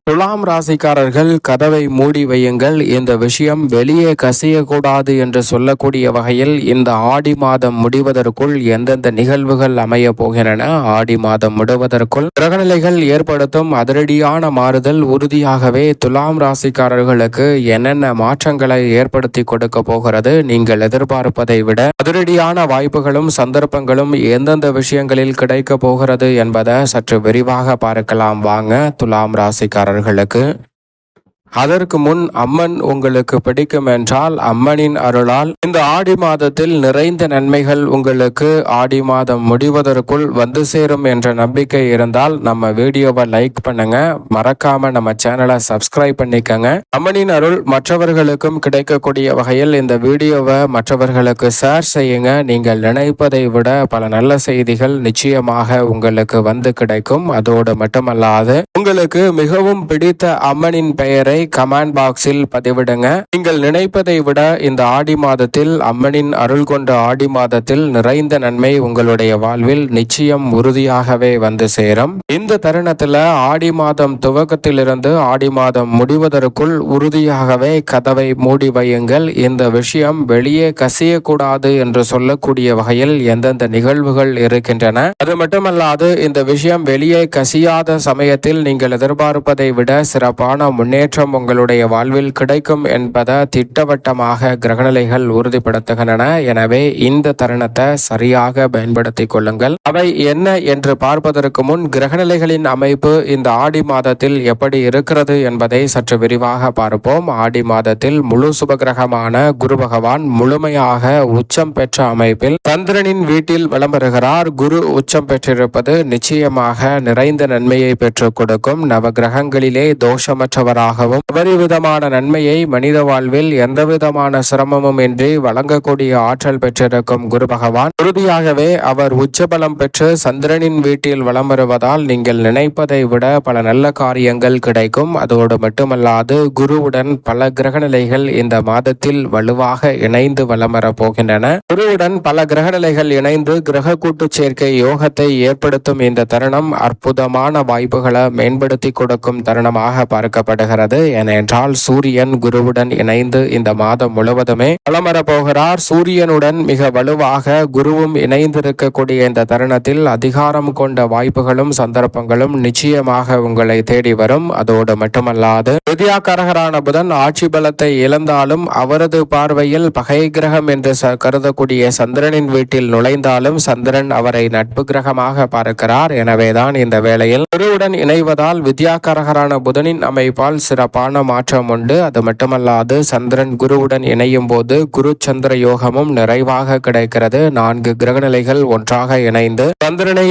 துலாம் ராசிக்காரர்கள் கதவை மூடி வையுங்கள். இந்த விஷயம் வெளியே கசியக்கூடாது என்று சொல்லக்கூடிய வகையில் இந்த ஆடி மாதம் முடிவதற்குள் எந்தெந்த நிகழ்வுகள் அமைய போகின்றன, ஆடி மாதம் முடிவதற்குள் கிரகநிலைகள் ஏற்படுத்தும் அதிரடியான மாறுதல் உறுதியாகவே துலாம் ராசிக்காரர்களுக்கு என்னென்ன மாற்றங்களை ஏற்படுத்தி கொடுக்க போகிறது, நீங்கள் எதிர்பார்ப்பதை விட அதிரடியான வாய்ப்புகளும் சந்தர்ப்பங்களும் எந்தெந்த விஷயங்களில் கிடைக்க போகிறது என்பதை சற்று விரிவாக பார்க்கலாம். வாங்க துலாம் ராசிக்காரர்களுக்கு. அதற்கு முன் அம்மன் உங்களுக்கு பிடிக்கும் என்றால் அம்மனின் அருளால் இந்த ஆடி மாதத்தில் நிறைந்த நன்மைகள் உங்களுக்கு ஆடி மாதம் முடிவதற்குள் வந்து சேரும் என்ற நம்பிக்கை இருந்தால் நம்ம வீடியோவை லைக் பண்ணுங்க, மறக்காம நம்ம சேனலை சப்ஸ்கிரைப் பண்ணிக்கங்க. அம்மனின் அருள் மற்றவர்களுக்கும் கிடைக்கக்கூடிய வகையில் இந்த வீடியோவை மற்றவர்களுக்கு ஷேர் செய்யுங்க. நீங்கள் நினைப்பதை விட பல நல்ல செய்திகள் நிச்சயமாக உங்களுக்கு வந்து கிடைக்கும். அதோடு மட்டுமல்லாது உங்களுக்கு மிகவும் பிடித்த அம்மனின் பெயரை கமெண்ட் பாக்ஸில் பதிவிடுங்க. நீங்கள் நினைப்பதை விட இந்த ஆடி மாதத்தில் அம்மனின் அருள் கொண்ட ஆடி மாதத்தில் நிறைந்த நன்மை உங்களுடைய வாழ்வில் நிச்சயம் உறுதியாகவே வந்து சேரும். இந்த தருணத்துல ஆடி மாதம் துவக்கத்திலிருந்து ஆடி மாதம் முடிவதற்குள் உறுதியாகவே கதவை மூடி வையுங்கள். இந்த விஷயம் வெளியே கசியக்கூடாது என்று சொல்லக்கூடிய வகையில் எந்தெந்த நிகழ்வுகள் இருக்கின்றன. அது மட்டுமல்லாது இந்த விஷயம் வெளியே கசியாத சமயத்தில் நீங்கள் எதிர்பார்ப்பதை விட சிறப்பான முன்னேற்றம் உங்களுடைய வாழ்வில் கிடைக்கும் என்பதை திட்டவட்டமாக கிரகநிலைகள் உறுதிப்படுத்துகின்றன. எனவே இந்த தருணத்தை சரியாக பயன்படுத்திக் கொள்ளுங்கள். அவை என்ன என்று பார்ப்பதற்கு முன் கிரகநிலைகளின் அமைப்பு இந்த ஆடி மாதத்தில் எப்படி இருக்கிறது என்பதை சற்று விரிவாக பார்ப்போம். ஆடி மாதத்தில் முழு சுபகிரகமான குரு பகவான் முழுமையாக உச்சம் பெற்ற அமைப்பில் சந்திரனின் வீட்டில் வலம் வருகிறார். குரு உச்சம் பெற்றிருப்பது நிச்சயமாக நிறைந்த நன்மையை பெற்றுக் கொடுக்கும். நவ கிரகங்களிலே தோஷமற்றவராகவும் அபரிவிதமான நன்மையை மனித வாழ்வில் எந்தவிதமான சிரமமும் இன்றி வழங்கக்கூடிய ஆற்றல் பெற்றிருக்கும் குரு பகவான் உறுதியாகவே அவர் உச்சபலம் பெற்று சந்திரனின் வீட்டில் வலம் வருவதால் நீங்கள் நினைப்பதை விட பல நல்ல காரியங்கள் கிடைக்கும். அதோடு மட்டுமல்லாது குருவுடன் பல கிரகநிலைகள் இந்த மாதத்தில் வலுவாக இணைந்து வலம் வர போகின்றன. குருவுடன் பல கிரகநிலைகள் இணைந்து கிரக கூட்டு சேர்க்கை யோகத்தை ஏற்படுத்தும் இந்த தருணம் அற்புதமான வாய்ப்புகளை மேம்படுத்தி கொடுக்கும் தருணமாக பார்க்கப்படுகிறது. ஏனென்றால் சூரியன் குருவுடன் இணைந்து இந்த மாதம் முழுவதுமே வலம் வர போகிறார். சூரியனுடன் மிக வலுவாக குருவும் இணைந்திருக்கக்கூடிய இந்த தருணத்தில் அதிகாரம் கொண்ட வாய்ப்புகளும் சந்தர்ப்பங்களும் நிச்சயமாக உங்களை தேடி வரும். அதோடு மட்டுமல்லாது வித்யாகாரகரான புதன் ஆட்சி பலத்தை இழந்தாலும் அவரது பார்வையில் பகை கிரகம் என்று கருதக்கூடிய சந்திரனின் வீட்டில் நுழைந்தாலும் சந்திரன் அவரை நட்பு கிரகமாக பார்க்கிறார். எனவேதான் இந்த வேளையில் குருவுடன் இணைவதால் வித்யாகாரகரான புதனின் அமைப்பால் சிறப்பான மாற்றம் உண்டு. அது மட்டுமல்லாது சந்திரன் குருவுடன் இணையும் போது குரு சந்திர யோகமும் நிறைவாக கிடைக்கிறது. 4 கிரகநிலைகள் ஒன்றாக இணைந்து சந்திரனை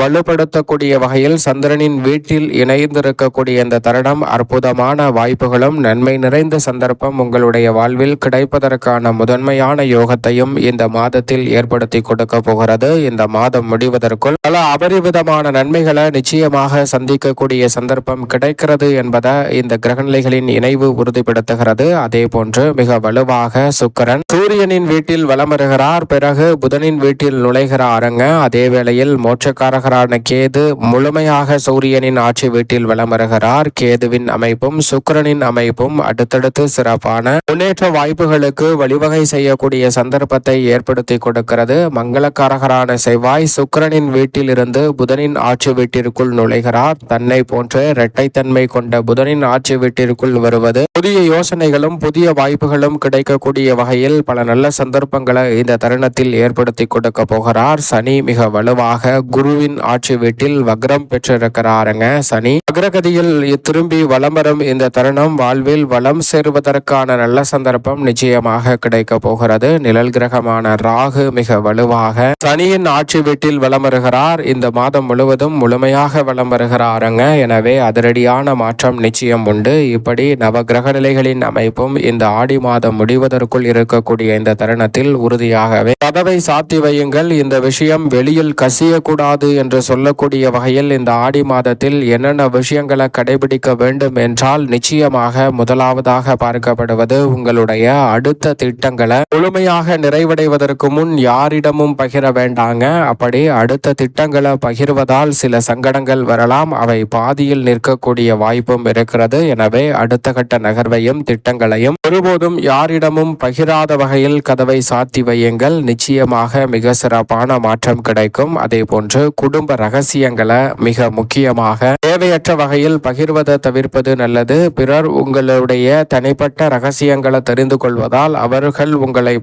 வலுப்படுத்தக்கூடிய வகையில் சந்திரனின் வீட்டில் இணைந்திருக்கக்கூடிய இந்த தருணம் அற்புதமான வாய்ப்புகளும் நன்மை நிறைந்த சந்தர்ப்பம் உங்களுடைய வாழ்வில் கிடைப்பதற்கான முதன்மையான யோகத்தையும் இந்த மாதத்தில் ஏற்படுத்தி கொடுக்க போகிறது. இந்த மாதம் முடிவதற்குள் பல அபரிவிதமான நன்மைகளை நிச்சயமாக சந்திக்கக்கூடிய சந்தர்ப்பம் கிடைக்கிறது என்பதை இந்த கிரகநிலைகளின் இணைவு உறுதிப்படுத்துகிறது. அதே போன்று மிக வலுவாக சுக்கிரன் சூரியனின் வீட்டில் வலம் வருகிறார். பிறகு புதனின் வீட்டில் நுழைகிறாருங்க. அதே வேளையில் மோட்சக்காரகரான கேது முழுமையாக சூரியனின் ஆட்சி வீட்டில் வலம் வருகிறார். கேதுவின் அமைப்பும் சுக்கிரனின் அமைப்பும் அடுத்தடுத்து சிறப்பான முன்னேற்ற வாய்ப்புகளுக்கு வழிவகை செய்யக்கூடிய சந்தர்ப்பத்தை ஏற்படுத்தி கொடுக்கிறது. மங்களக்காரகரான செவ்வாய் சுக்கிரனின் வீட்டில் இருந்து புதனின் ஆட்சி வீட்டிற்குள் நுழைகிறார். தன்னை போன்ற இரட்டைத்தன்மை கொண்ட புதனின் ஆட்சி வீட்டிற்குள் வருவது புதிய யோசனைகளும் புதிய வாய்ப்புகளும் கிடைக்கக்கூடிய வகையில் பல நல்ல சந்தர்ப்பங்களை இந்த தருணத்தில் ஏற்படுத்தி கொடுக்க போகிறார். சனி மிக வலுவாக குருவின் ஆட்சி வீட்டில் வக்ரம் பெற்றிருக்கிறாருங்க. சனி அக்ரகதியில் திரும்பி வலம் வரும் இந்த தருணம் வாழ்வில் வளம் சேருவதற்கான நல்ல சந்தர்ப்பம் நிச்சயமாக கிடைக்க போகிறது. நிழல் கிரகமான ராகு மிக வலுவாக சனியின் ஆட்சி வீட்டில் வலம் வருகிறார். இந்த மாதம் முழுவதும் முழுமையாக வலம் வருகிறாருங்க. எனவே அதிரடியான மாற்றம் நிச்சயம் உண்டு. இப்படி நவ கிரக கிரகநிலைகளின் அமைப்பும் இந்த ஆடி மாதம் முடிவதற்குள் இருக்கக்கூடிய இந்த தருணத்தில் உறுதியாகவே கதவை சாத்தி வையுங்கள். இந்த விஷயம் வெளியில் கசியக்கூடாது என்று சொல்லக்கூடிய வகையில் இந்த ஆடி மாதத்தில் என்னென்ன விஷயங்களை கடைபிடிக்க வேண்டும் என்றால், நிச்சயமாக முதலாவதாக பார்க்கப்படுவது உங்களுடைய அடுத்த திட்டங்களை முழுமையாக நிறைவடைவதற்கு முன் யாரிடமும் பகிர வேண்டாங்க. அப்படி அடுத்த திட்டங்களை பகிர்வதால் சில சங்கடங்கள் வரலாம். அவை பாதியில் நிற்கக்கூடிய வாய்ப்பும் இருக்கிறது. எனவே அடுத்த கட்ட நகர்வையும் திட்டங்களையும் ஒருபோதும் யாரிடமும் பகிராத வகையில் கதவை சாத்தி வையுங்கள். நிச்சயமாக மிக சிறப்பான மாற்றம் கிடைக்கும். அதே போன்று குடும்ப ரகசியங்களை மிக முக்கியமாக தேவையற்ற வகையில் பகிர்வதை தவிர்ப்பது நல்லது. பிறர் உங்களுடைய தனிப்பட்ட ரகசியங்களை தெரிந்து கொள்வதால் அவர்கள் உங்களை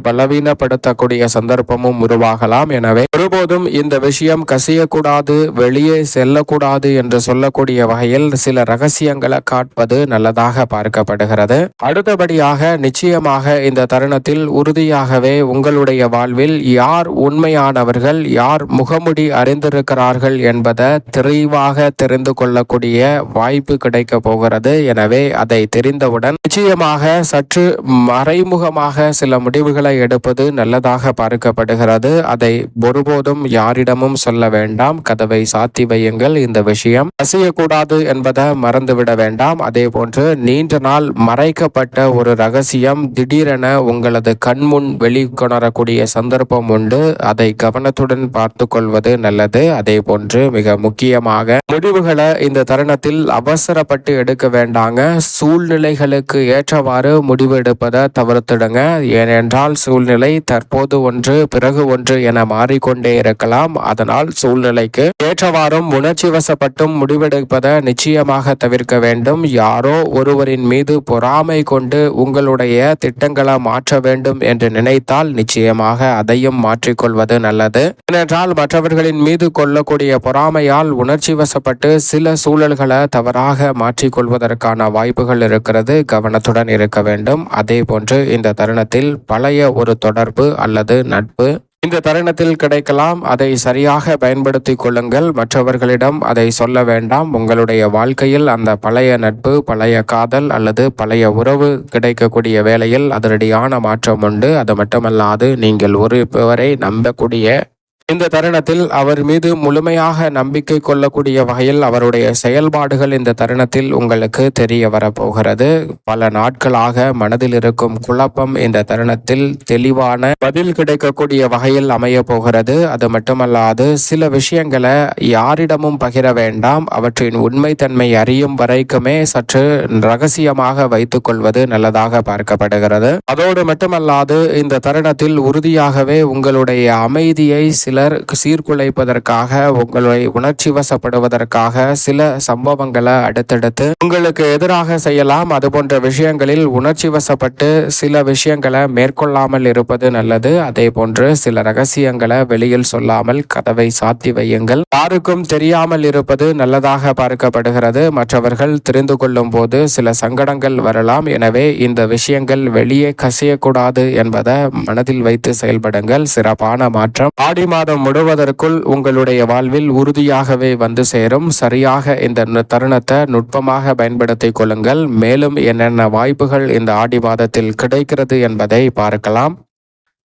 பலவீனப்படுத்தக்கூடிய சந்தர்ப்பமும் உருவாகலாம். எனவே ஒருபோதும் இந்த விஷயம் கசியக்கூடாது, வெளியே செல்லக்கூடாது என்று சொல்லக்கூடிய வகையில் சில ரகசியங்களை காட்பது நல்லதாக பார்க்கப்படுகிறது. அடுத்தபடியாக நிச்சயமாக இந்த தருணத்தில் உறுதியாகவே உங்களுடைய வாழ்வில் யார் உண்மையானவர்கள், யார் முகமுடி அறிந்திருக்கிறார்கள் என்பதை தெளிவாக தெரிந்து கொள்ளக்கூடிய வாய்ப்பு கிடைக்க போகிறது. எனவே அதை தெரிந்தவுடன் நிச்சயமாக சற்று மறைமுகமாக சில முடிவுகளை எடுப்பது நல்லதாக பார்க்கப்படுகிறது. அதை ஒருபோதும் யாரிடமும் சொல்ல வேண்டாம். கதவை சாத்தி வையுங்கள். இந்த விஷயம் கசியக்கூடாது என்பதை மறந்துவிட வேண்டாம். அதே போன்று நீண்ட நாள் மறைக்கப்பட்ட ஒரு ரகசியம் திடீரென உங்களது கண்முன் வெளிக்கொணரக்கூடிய சந்தர்ப்பம் உண்டு. அதை கவனத்துடன் பார்த்து கொள்வது நல்லது. அதே போன்று மிக முக்கியமாக முடிவுகளை இந்த தருணத்தில் அவசரப்பட்டு எடுக்க வேண்டாங்க. சூழ்நிலைகளுக்கு ஏற்றவாறு முடிவு எடுப்பதை தவிர்த்திடுங்க. ஏனென்றால் சூழ்நிலை தற்போது ஒன்று பிறகு ஒன்று என மாறிக்கொண்டே இருக்கலாம். அதனால் சூழ்நிலைக்கு ஏற்றவாறும் உணர்ச்சி வசப்பட்டும் முடிவெடுப்பதை நிச்சயமாக தவிர்க்க வேண்டும். யாரோ ஒருவரின் மீது பொறாமை கொண்டு உங்களுடைய திட்டங்களை மாற்ற வேண்டும் என்று நினைத்தால் நிச்சயமாக அதையும் மாற்றிக்கொள்வது நல்லது. ஏனென்றால் மற்றவர்களின் மீது கொள்ளக்கூடிய பொறாமையால் உணர்ச்சி வசப்பட்டு சில சூழல்களை தவறாக மாற்றிக்கொள்வதற்கான வாய்ப்புகள் இருக்கிறது. கவனத்துடன் இருக்க வேண்டும். அதே போன்று இந்த தருணத்தில் பழைய ஒரு தொடர்பு அல்லது நட்பு இந்த தருணத்தில் கிடைக்கலாம். அதை சரியாக பயன்படுத்திக் கொள்ளுங்கள். மற்றவர்களிடம் அதை சொல்ல வேண்டாம். உங்களுடைய வாழ்க்கையில் அந்த பழைய நட்பு, பழைய காதல் அல்லது பழைய உறவு கிடைக்கக்கூடிய வேளையில் அதிரடியான மாற்றம் உண்டு. அது மட்டுமல்லாது நீங்கள் ஒருவரை நம்பக்கூடிய இந்த தருணத்தில் அவர் மீது முழுமையாக நம்பிக்கை கொள்ளக்கூடிய வகையில் அவருடைய செயல்பாடுகள் இந்த தருணத்தில் உங்களுக்கு தெரிய வரப்போகிறது. பல நாட்களாக மனதில் இருக்கும் குழப்பம் இந்த தருணத்தில் தெளிவான பதில் கிடைக்கக்கூடிய வகையில் அமைய போகிறது. அது மட்டுமல்லாது சில விஷயங்களை யாரிடமும் பகிர வேண்டாம். அவற்றின் உண்மைத்தன்மை அறியும் வரைக்குமே சற்று ரகசியமாக வைத்துக் கொள்வது நல்லதாக பார்க்கப்படுகிறது. அதோடு மட்டுமல்லாது இந்த தருணத்தில் உறுதியாகவே உங்களுடைய அமைதியை சிலர் சீர்குலைப்பதற்காக, உங்களை உணர்ச்சி வசப்படுவதற்காக சில சம்பவங்களை அடுத்தடுத்து உங்களுக்கு எதிராக செய்யலாம். அது போன்ற விஷயங்களில் உணர்ச்சி வசப்பட்டு சில விஷயங்களை மேற்கொள்ளாமல் இருப்பது நல்லது. அதே போன்று சில ரகசியங்களை வெளியில் சொல்லாமல் கதவை சாத்தி வையுங்கள். யாருக்கும் தெரியாமல் இருப்பது நல்லதாக பார்க்கப்படுகிறது. மற்றவர்கள் தெரிந்து கொள்ளும் போது சில சங்கடங்கள் வரலாம். எனவே இந்த விஷயங்கள் வெளியே கசியக்கூடாது என்பதை மனதில் வைத்து செயல்படுங்கள். சிறப்பான மாற்றம் ஆடி மாதம் முழுவதற்குள் உங்களுடைய வாழ்வில் உறுதியாகவே வந்து சேரும். சரியாக இந்த தருணத்தை நுட்பமாக பயன்படுத்திக் கொள்ளுங்கள். மேலும் என்னென்ன வாய்ப்புகள் இந்த ஆடி மாதத்தில் கிடைக்கிறது என்பதை பார்க்கலாம்.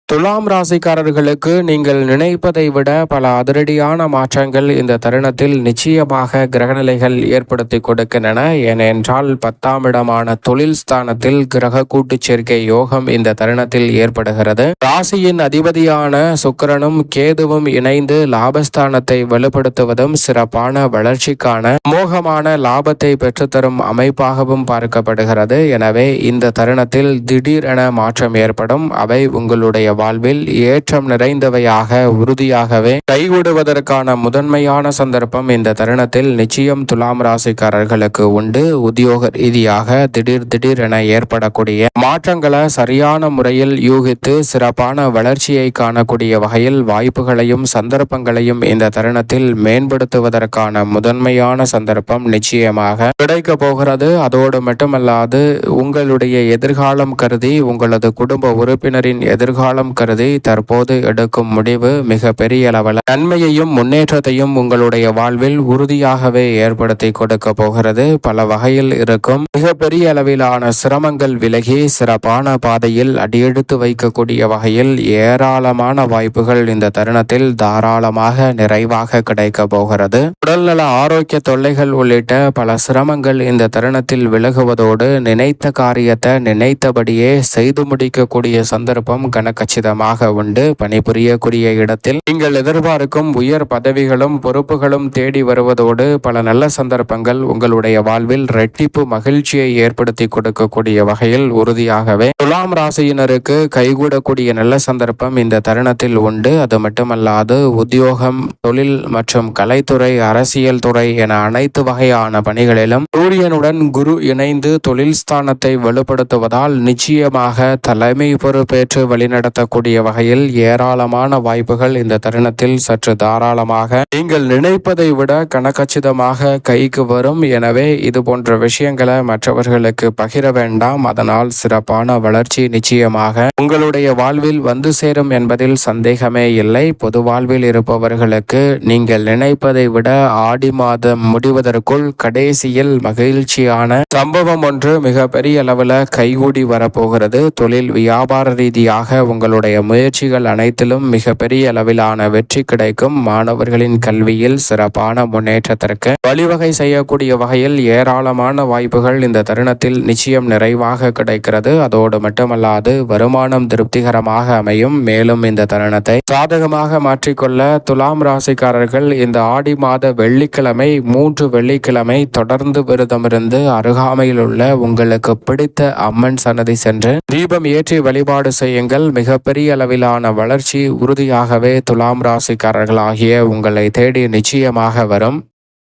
துலாம் ராசிக்காரர்களுக்கு நீங்கள் நினைப்பதை விட பல அதிரடியான மாற்றங்கள் இந்த தருணத்தில் நிச்சயமாக கிரகநிலைகள் ஏற்படுத்தி கொடுக்கின்றன. ஏனென்றால் 10ஆம் இடமான தொழில் ஸ்தானத்தில் கிரக கூட்டு சேர்க்கை யோகம் இந்த தருணத்தில் ஏற்படுகிறது. ராசியின் அதிபதியான சுக்கிரனும் கேதுவும் இணைந்து லாபஸ்தானத்தை வலுப்படுத்துவதும் சிறப்பான வளர்ச்சிக்கான மோகமான லாபத்தை பெற்றுத்தரும் அமைப்பாகவும் பார்க்கப்படுகிறது. எனவே இந்த தருணத்தில் திடீரென மாற்றம் ஏற்படும். அவை உங்களுடைய வாழ்வில் ஏற்றம் நிறைந்தவையாக உறுதியாகவே கைகூடுவதற்கான முதன்மையான சந்தர்ப்பம் இந்த தருணத்தில் நிச்சயம் துலாம் ராசிக்காரர்களுக்கு உண்டு. உத்தியோக ரீதியாக திடீர் என ஏற்படக்கூடிய மாற்றங்களை சரியான முறையில் யூகித்து சிறப்பான வளர்ச்சியை காணக்கூடிய வகையில் வாய்ப்புகளையும் சந்தர்ப்பங்களையும் இந்த தருணத்தில் மேம்படுத்துவதற்கான முதன்மையான சந்தர்ப்பம் நிச்சயமாக கிடைக்க போகிறது. அதோடு மட்டுமல்லாது உங்களுடைய எதிர்காலம் கருதி உங்களது குடும்ப உறுப்பினரின் எதிர்காலம் எதிர்காலம் கருதி தற்போது எடுக்கும் முடிவு மிக பெரிய அளவில் நன்மையையும் முன்னேற்றத்தையும் உங்களுடைய வாழ்வில் உறுதியாகவே ஏற்படுத்தி கொடுக்க போகிறது. பல வகையில் இருக்கும் மிகப்பெரிய அளவிலான சிரமங்கள் விலகி சிறப்பான பாதையில் அடியெடுத்து வைக்கக்கூடிய வகையில் ஏராளமான வாய்ப்புகள் இந்த தருணத்தில் தாராளமாக நிறைவாக கிடைக்க போகிறது. உடல்நல ஆரோக்கிய தொல்லைகள் உள்ளிட்ட பல சிரமங்கள் இந்த தருணத்தில் விலகுவதோடு நினைத்த காரியத்தை நினைத்தபடியே செய்து முடிக்கக்கூடிய சந்தர்ப்பம் கனகச்சிதமாக உண்டு. பணிபுரியக்கூடிய இடத்தில் நீங்கள் எதிர்பார்க்கும் உயர் பதவிகளும் பொறுப்புகளும் தேடி வருவதோடு பல நல்ல சந்தர்ப்பங்கள் உங்களுடைய வாழ்வில் இரட்டிப்பு மகிழ்ச்சியை ஏற்படுத்தி கொடுக்கக்கூடிய வகையில் உறுதியாகவே துலாம் ராசியினருக்கு கைகூடக்கூடிய நல்ல சந்தர்ப்பம் இந்த தருணத்தில் உண்டு. அது மட்டுமல்லாது உத்தியோகம், தொழில் மற்றும் கலைத்துறை, அரசியல் துறை என அனைத்து வகையான பணிகளிலும் சூரியனுடன் குரு இணைந்து தொழில் ஸ்தானத்தை வலுப்படுத்துவதால் நிச்சயமாக தலைமை பொறுப்பேற்று வழிநடத்தக்கூடிய வகையில் ஏராளமான வாய்ப்புகள் இந்த தருணத்தில் சற்று தாராளமாக நீங்கள் நினைப்பதை விட கனகச்சிதமாக கைக்கு வரும். எனவே இது போன்ற விஷயங்களை மற்றவர்களுக்கு பகிர வேண்டாம். அதனால் சிறப்பான வளர்ச்சி நிச்சயமாக உங்களுடைய வாழ்வில் வந்து சேரும் என்பதில் சந்தேகமே இல்லை. பொது வாழ்வில் இருப்பவர்களுக்கு நீங்கள் நினைப்பதை விட ஆடி மாதம் முடிவதற்குள் கடைசியில் மகிழ்ச்சியான சம்பவம் ஒன்று மிக பெரிய அளவில் கைகூடி வரப்போகிறது. தொழில் வியாபார ரீதியாக உங்களுடைய முயற்சிகள் அனைத்திலும் மிக பெரிய அளவிலான வெற்றி கிடைக்கும். மாணவர்களின் கல்வியில் சிறப்பான முன்னேற்றத்திற்கு வழிவகை செய்யக்கூடிய வகையில் ஏராளமான வாய்ப்புகள் இந்த தருணத்தில் நிச்சயம் நிறைவாக கிடைக்கிறது. அதோடு மட்டுமல்லாது வருமானம் திருப்திகரமாக அமையும். மேலும் இந்த தருணத்தை சாதகமாக மாற்றிக்கொள்ள துலாம் ராசிக்காரர்கள் இந்த ஆடி மாத வெள்ளிக்கிழமை 3 வெள்ளிக்கிழமை தொடர்ந்து விரதமிருந்து அருகாமையில் உள்ள உங்களுக்கு பிடித்த அம்மன் சன்னதி சென்று தீபம் ஏற்றி வழிபாடு செய்யுங்கள். மிகப்பெரிய அளவிலான வளர்ச்சி உறுதியாகவே துலாம் ராசிக்காரர்கள் ஆகிய உங்களை தேடி நிச்சயமாக வரும்.